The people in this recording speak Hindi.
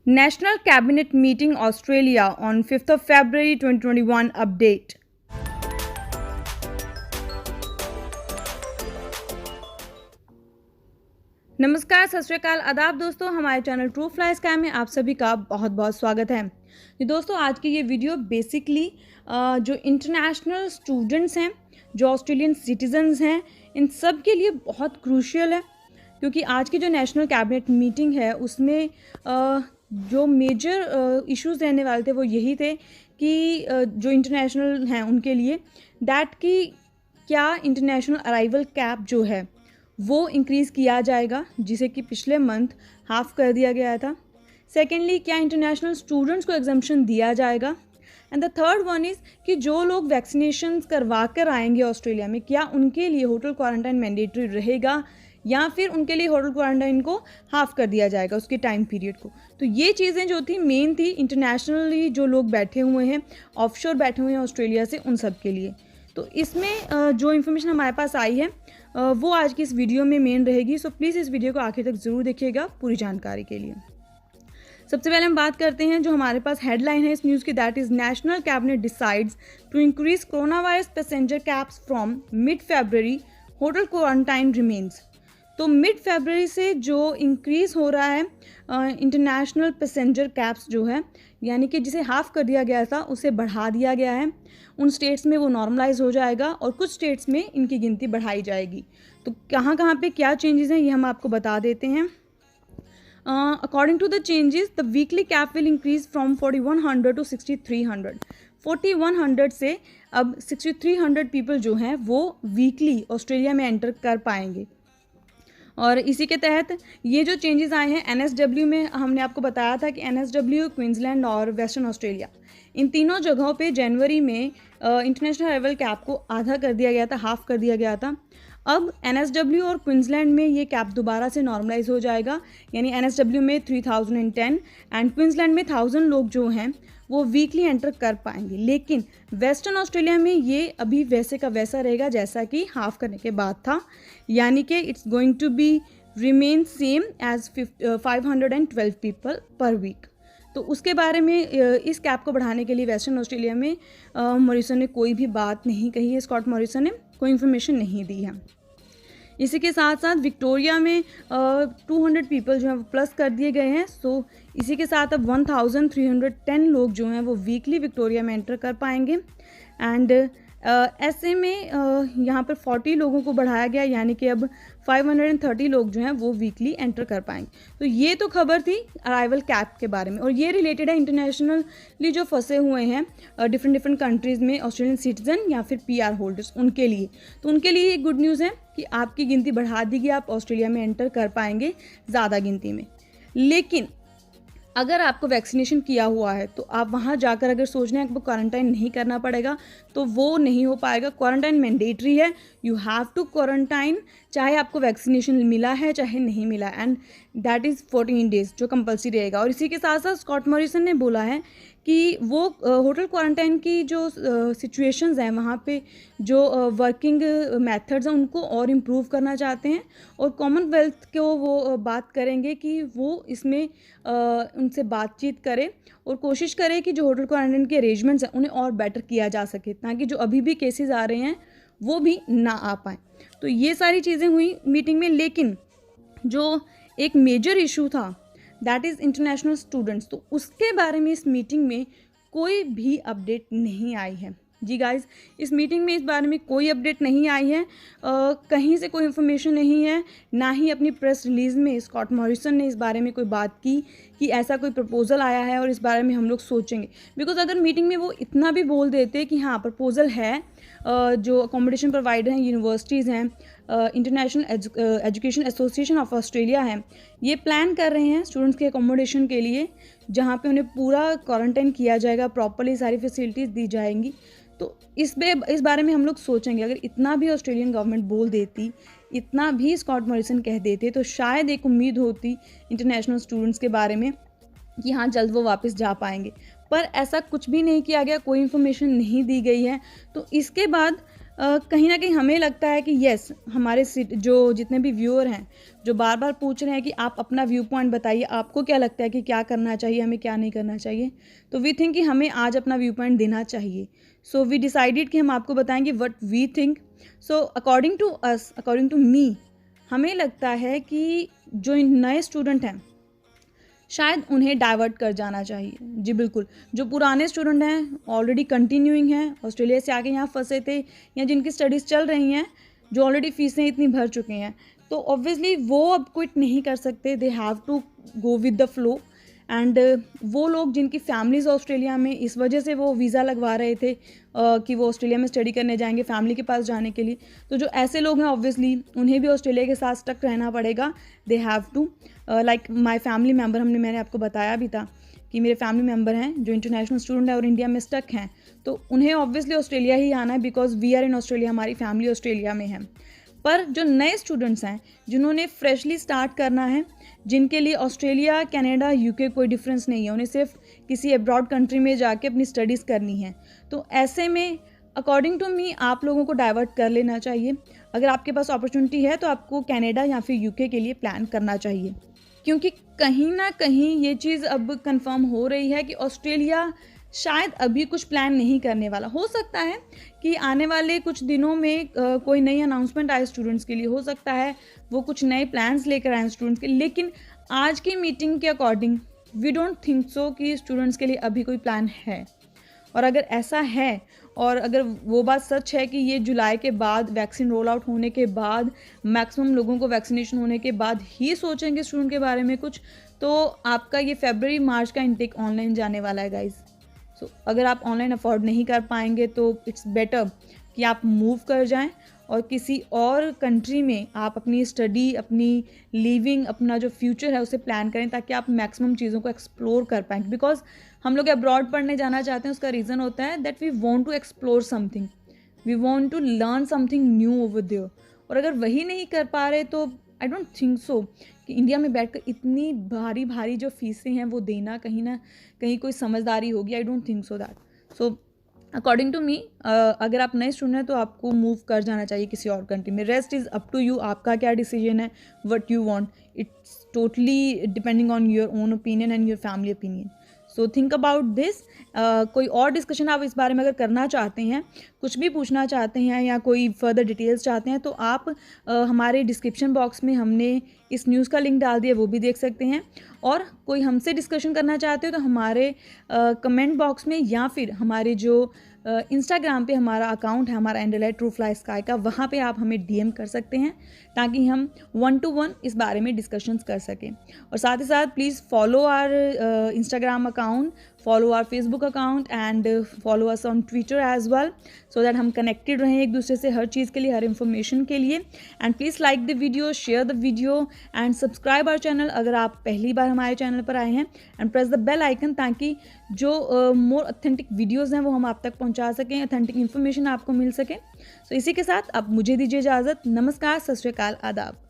National Cabinet Meeting Australia on 5th of February 2021 update. नमस्कार, सत श्री अकाल, आदाब दोस्तों। हमारे चैनल ट्रू फ्लाई स्काई में आप सभी का बहुत बहुत स्वागत है। जी दोस्तों, आज की ये वीडियो बेसिकली जो इंटरनेशनल स्टूडेंट्स हैं, जो ऑस्ट्रेलियन सिटीजन्स हैं, इन सब के लिए बहुत क्रूशियल है, क्योंकि आज की जो नेशनल कैबिनेट मीटिंग है उसमें जो मेजर इश्यूज रहने वाले थे वो यही थे कि जो इंटरनेशनल हैं उनके लिए दैट कि क्या इंटरनेशनल अराइवल कैप जो है वो इंक्रीज़ किया जाएगा, जिसे कि पिछले मंथ हाफ कर दिया गया था। सेकेंडली, क्या इंटरनेशनल स्टूडेंट्स को एग्जम्पशन दिया जाएगा। And the third one is कि जो लोग वैक्सीनेशन करवा कर आएंगे ऑस्ट्रेलिया में, क्या उनके लिए होटल क्वारंटाइन मैंडेटरी रहेगा या फिर उनके लिए होटल क्वारंटाइन को हाफ कर दिया जाएगा उसके टाइम पीरियड को। तो ये चीज़ें जो थी मेन थी इंटरनेशनली जो लोग बैठे हुए हैं, ऑफशोर बैठे हुए हैं ऑस्ट्रेलिया से, उन सब के लिए। तो इसमें जो इन्फॉर्मेशन हमारे पास आई है वो आज की इस वीडियो में मेन रहेगी। सो प्लीज़ इस वीडियो को आखिर तक ज़रूर देखिएगा पूरी जानकारी के लिए। सबसे पहले हम बात करते हैं जो हमारे पास हेडलाइन है इस न्यूज़ की, that is national cabinet decides to increase corona virus passenger caps from mid February, hotel quarantine remains. तो मिड फेब्रवरी से जो इंक्रीज़ हो रहा है इंटरनेशनल पैसेंजर कैप्स जो है, यानी कि जिसे हाफ कर दिया गया था उसे बढ़ा दिया गया है। उन स्टेट्स में वो नॉर्मलाइज हो जाएगा और कुछ स्टेट्स में इनकी गिनती बढ़ाई जाएगी। तो कहाँ कहाँ पे क्या चेंजेस हैं ये हम आपको बता देते हैं। According to the changes, the weekly cap will increase from 4100 to 6300। 4100 से अब 6300 पीपल जो हैं वो वीकली ऑस्ट्रेलिया में एंटर कर पाएंगे। और इसी के तहत ये जो चेंजेस आए हैं एनएसडब्ल्यू में, हमने आपको बताया था कि एनएसडब्ल्यू, क्वींसलैंड और वेस्टर्न ऑस्ट्रेलिया, इन तीनों जगहों पे जनवरी में इंटरनेशनल अराइवल कैप को आधा कर दिया गया था, हाफ कर दिया गया था। अब एनएसडब्ल्यू और क्वींसलैंड में ये कैप दोबारा से नॉर्मलाइज हो जाएगा, यानी एनएसडब्ल्यू में 3010 एंड क्वींसलैंड में 1000 लोग जो हैं वो वीकली एंटर कर पाएंगे। लेकिन वेस्टर्न ऑस्ट्रेलिया में ये अभी वैसे का वैसा रहेगा जैसा कि हाफ करने के बाद था, यानी कि it's going to be remain same as 512 people per week. तो उसके बारे में इस कैप को बढ़ाने के लिए वेस्टर्न ऑस्ट्रेलिया में मॉरिसन ने कोई भी बात नहीं कही है, स्कॉट मॉरिसन ने कोई इन्फॉर्मेशन नहीं दी है। इसी के साथ साथ विक्टोरिया में 200 पीपल जो हैं वो प्लस कर दिए गए हैं। सो इसी के साथ अब 1310 लोग जो हैं वो वीकली विक्टोरिया में एंटर कर पाएंगे। एंड ऐसे में यहाँ पर 40 लोगों को बढ़ाया गया, यानी कि अब 530 लोग जो हैं वो वीकली एंटर कर पाएंगे। तो ये तो खबर थी अराइवल कैप के बारे में, और ये रिलेटेड है इंटरनेशनली जो फंसे हुए हैं डिफरेंट कंट्रीज़ में ऑस्ट्रेलियन सिटीजन या फिर पीआर होल्डर्स, उनके लिए। तो उनके लिए एक गुड न्यूज़ है कि आपकी गिनती बढ़ा दी गई, आप ऑस्ट्रेलिया में एंटर कर पाएंगे ज़्यादा गिनती में। लेकिन अगर आपको वैक्सीनेशन किया हुआ है तो आप वहाँ जाकर अगर सोच रहे हैं आपको क्वारंटाइन नहीं करना पड़ेगा, तो वो नहीं हो पाएगा। क्वारंटाइन मैंडेटरी है, यू हैव टू क्वारंटाइन, चाहे आपको वैक्सीनेशन मिला है चाहे नहीं मिला, एंड दैट इज़ 14 डेज जो कंपल्सरी रहेगा। और इसी के साथ साथ स्कॉट मॉरिसन ने बोला है कि वो होटल क्वारंटाइन की जो सिचुएशंस हैं वहाँ पे जो वर्किंग मेथड्स हैं उनको और इम्प्रूव करना चाहते हैं, और कॉमनवेल्थ को वो बात करेंगे कि वो इसमें उनसे बातचीत करे और कोशिश करे कि जो होटल क्वारंटाइन के अरेंजमेंट्स हैं उन्हें और बेटर किया जा सके, ताकि जो अभी भी केसेस आ रहे हैं वो भी ना आ पाएँ। तो ये सारी चीज़ें हुई मीटिंग में। लेकिन जो एक मेजर इशू था दैट इज़ इंटरनेशनल स्टूडेंट्स, तो उसके बारे में इस मीटिंग में कोई भी अपडेट नहीं आई है। जी गाइस, इस मीटिंग में इस बारे में कोई अपडेट नहीं आई है, कहीं से कोई इन्फॉर्मेशन नहीं है, ना ही अपनी प्रेस रिलीज़ में स्कॉट मॉरिसन ने इस बारे में कोई बात की कि ऐसा कोई प्रपोज़ल आया है और इस बारे में हम लोग सोचेंगे। बिकॉज अगर मीटिंग में वो इतना भी बोल देते कि हाँ प्रपोज़ल है, जो अकोमोडेशन प्रोवाइडर हैं, यूनिवर्सिटीज़ हैं, international education association of Australia है, ये प्लान कर रहे हैं स्टूडेंट्स के अकोमोडेशन के लिए, जहाँ पे उन्हें पूरा क्वारंटाइन किया जाएगा, प्रॉपर्ली सारी फैसिलिटीज़ दी जाएंगी। तो इस बारे में हम लोग सोचेंगे। अगर इतना भी ऑस्ट्रेलियन गवर्नमेंट बोल देती, इतना भी स्कॉट मॉरिसन कह देते, तो शायद एक उम्मीद होती इंटरनेशनल स्टूडेंट्स के बारे में कि हाँ जल्द वो वापस जा पाएंगे। पर ऐसा कुछ भी नहीं किया गया, कोई इन्फॉर्मेशन नहीं दी गई है। तो इसके बाद कहीं न कहीं हमें लगता है कि येस, हमारे जो जितने भी व्यूअर हैं, जो बार-बार पूछ रहे हैं कि आप अपना व्यू पॉइंट बताइए, आपको क्या लगता है कि क्या करना चाहिए, हमें क्या नहीं करना चाहिए? तो वी थिंक कि हमें आज अपना व्यू पॉइंट देना चाहिए। सो वी डिसाइडेड कि हम आपको बताएँगे what we think. So according to us, according to me, हमें लगता है कि जो नए स्टूडेंट हैं, शायद उन्हें डाइवर्ट कर जाना चाहिए। जी बिल्कुल, जो पुराने स्टूडेंट हैं, ऑलरेडी कंटिन्यूइंग हैं, ऑस्ट्रेलिया से आके यहाँ फँसे थे या जिनकी स्टडीज़ चल रही हैं, जो ऑलरेडी फ़ीसें इतनी भर चुके हैं, तो ऑब्वियसली वो अब क्विट नहीं कर सकते, they have to go with the flow. And वो लोग जिनकी फैमिलीज़ ऑस्ट्रेलिया में, इस वजह से वो वीज़ा लगवा रहे थे कि वो ऑस्ट्रेलिया में स्टडी करने जाएंगे फैमिली के पास जाने के लिए, तो जो ऐसे लोग हैं ऑब्वियसली उन्हें भी ऑस्ट्रेलिया के साथ स्टक रहना पड़ेगा। They have to, like my family member, मैंने आपको बताया भी था कि मेरे फैमिली मेम्बर हैं जो इंटरनेशनल स्टूडेंट है और इंडिया में स्टक हैं, तो उन्हें ऑब्वियसली ऑस्ट्रेलिया ही आना है because we are in Australia, हमारी फैमिली ऑस्ट्रेलिया में है। पर जो नए स्टूडेंट्स हैं, जिन्होंने फ्रेशली स्टार्ट करना है, जिनके लिए ऑस्ट्रेलिया, कनाडा, यूके कोई डिफरेंस नहीं है, उन्हें सिर्फ किसी अब्रॉड कंट्री में जाके अपनी स्टडीज़ करनी है, तो ऐसे में अकॉर्डिंग टू मी आप लोगों को डाइवर्ट कर लेना चाहिए। अगर आपके पास अपॉर्चुनिटी है तो आपको कनाडा या फिर यूके के लिए प्लान करना चाहिए, क्योंकि कहीं ना कहीं ये चीज़ अब कंफर्म हो रही है कि ऑस्ट्रेलिया शायद अभी कुछ प्लान नहीं करने वाला। हो सकता है कि आने वाले कुछ दिनों में कोई नई अनाउंसमेंट आए स्टूडेंट्स के लिए, हो सकता है वो कुछ नए प्लान्स लेकर आए स्टूडेंट्स के लिए, लेकिन आज की मीटिंग के according we don't think so कि स्टूडेंट्स के लिए अभी कोई प्लान है। और अगर ऐसा है और अगर वो बात सच है कि ये जुलाई के बाद वैक्सीन रोल आउट होने के बाद, मैक्सिमम लोगों को वैक्सीनेशन होने के बाद ही सोचेंगे स्टूडेंट के बारे में कुछ, तो आपका ये फरवरी मार्च का इंटेक ऑनलाइन जाने वाला है गाइज। सो अगर आप ऑनलाइन अफोर्ड नहीं कर पाएंगे तो इट्स बेटर कि आप मूव कर जाएं और किसी और कंट्री में आप अपनी स्टडी, अपनी लिविंग, अपना जो फ्यूचर है उसे प्लान करें, ताकि आप मैक्सिमम चीज़ों को एक्सप्लोर कर पाएँ। बिकॉज हम लोग अब्रॉड पढ़ने जाना चाहते हैं, उसका रीज़न होता है that we want to explore something, we want to learn something new over there. और अगर वही नहीं कर पा रहे तो आई डोंट थिंक सो कि इंडिया में बैठकर इतनी भारी भारी जो फीसें हैं वो देना कहीं ना कहीं कोई समझदारी होगी। I don't think so that. So according to me, अगर आप नए स्टूडेंट हैं तो आपको मूव कर जाना चाहिए किसी और कंट्री में। Rest is up to you, आपका क्या डिसीजन है, what you want, it's totally depending on your own opinion and your family opinion. So think about this. कोई और डिस्कशन आप इस बारे में अगर करना चाहते हैं, कुछ भी पूछना चाहते हैं या कोई फर्दर डिटेल्स चाहते हैं, तो आप हमारे डिस्क्रिप्शन बॉक्स में हमने इस न्यूज़ का लिंक डाल दिया, वो भी देख सकते हैं। और कोई हमसे डिस्कशन करना चाहते हो तो हमारे कमेंट बॉक्स में या फिर हमारे जो इंस्टाग्राम पे हमारा अकाउंट है, हमारा हैंडल है ट्रू फ्लाई स्काई का, वहाँ पे आप हमें डीएम कर सकते हैं ताकि हम 1-to-1 इस बारे में डिस्कशंस कर सकें। और साथ ही साथ please follow our Instagram account, follow our Facebook account and follow us on Twitter as well, so that हम कनेक्टेड रहें एक दूसरे से हर चीज़ के लिए, हर इन्फॉर्मेशन के लिए। And please like the video, share the video and subscribe our channel अगर आप पहली बार हमारे चैनल पर आए हैं, and press the bell icon ताकि जो मोर ऑथेंटिक वीडियोज़ हैं वो हम आप तक पहुंचा सकें, ऑथेंटिक इन्फॉर्मेशन आपको मिल सके। सो इसी के साथ अब मुझे दीजिए इजाज़त। नमस्कार, सत श्री अकाल, आदाब।